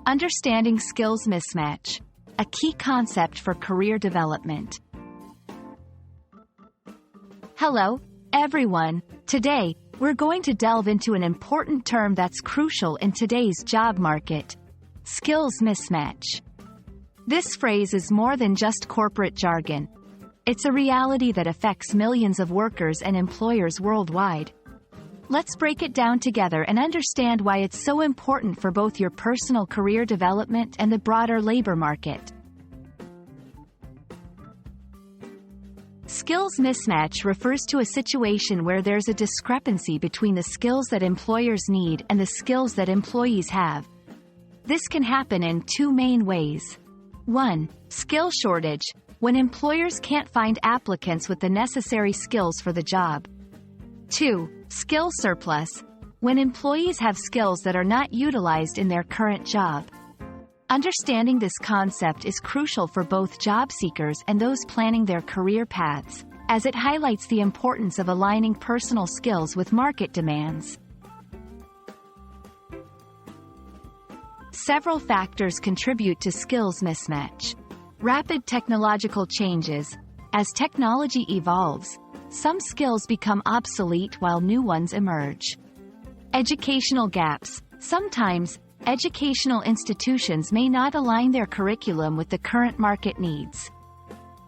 Understanding skills mismatch, a key concept for career development. Hello, everyone. Today, we're going to delve into an important term that's crucial in today's job market: skills mismatch. This phrase is more than just corporate jargon. It's a reality that affects millions of workers and employers worldwide. Let's break it down together and understand why it's so important for both your personal career development and the broader labor market. Skills mismatch refers to a situation where there's a discrepancy between the skills that employers need and the skills that employees have. This can happen in two main ways. 1. Skill shortage, when employers can't find applicants with the necessary skills for the job. 2. Skill surplus, when employees have skills that are not utilized in their current job. Understanding this concept is crucial for both job seekers and those planning their career paths, as it highlights the importance of aligning personal skills with market demands. Several factors contribute to skills mismatch. Rapid technological changes. As technology evolves, some skills become obsolete while new ones emerge. Educational gaps. Sometimes, educational institutions may not align their curriculum with the current market needs.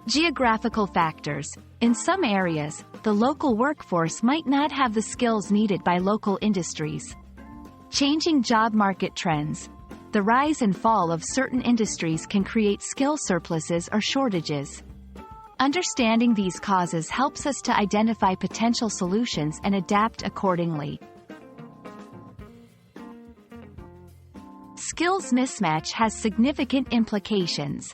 Geographical factors. In some areas, the local workforce might not have the skills needed by local industries. Changing job market trends. The rise and fall of certain industries can create skill surpluses or shortages. Understanding these causes helps us to identify potential solutions and adapt accordingly. Skills mismatch has significant implications.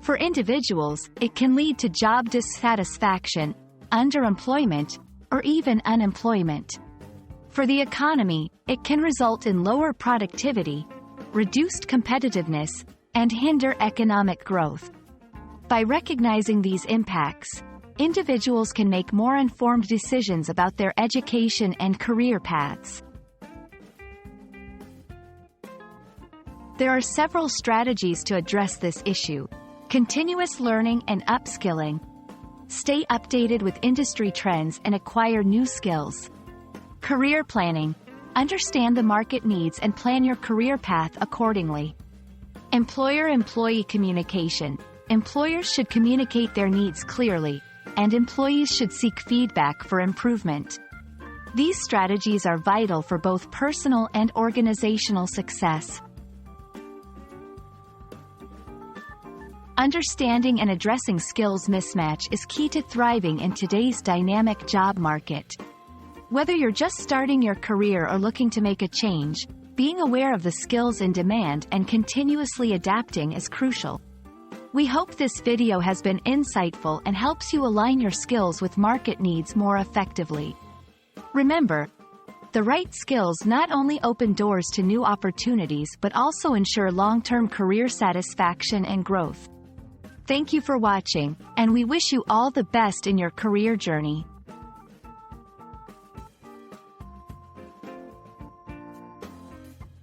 For individuals, it can lead to job dissatisfaction, underemployment, or even unemployment. For the economy, it can result in lower productivity, reduced competitiveness, and hinder economic growth. By recognizing these impacts, individuals can make more informed decisions about their education and career paths. There are several strategies to address this issue: continuous learning and upskilling, stay updated with industry trends and acquire new skills, career planning, understand the market needs and plan your career path accordingly, employer-employee communication. Employers should communicate their needs clearly, and employees should seek feedback for improvement. These strategies are vital for both personal and organizational success. Understanding and addressing skills mismatch is key to thriving in today's dynamic job market. Whether you're just starting your career or looking to make a change, being aware of the skills in demand and continuously adapting is crucial. We hope this video has been insightful and helps you align your skills with market needs more effectively. Remember, the right skills not only open doors to new opportunities but also ensure long-term career satisfaction and growth. Thank you for watching, and we wish you all the best in your career journey.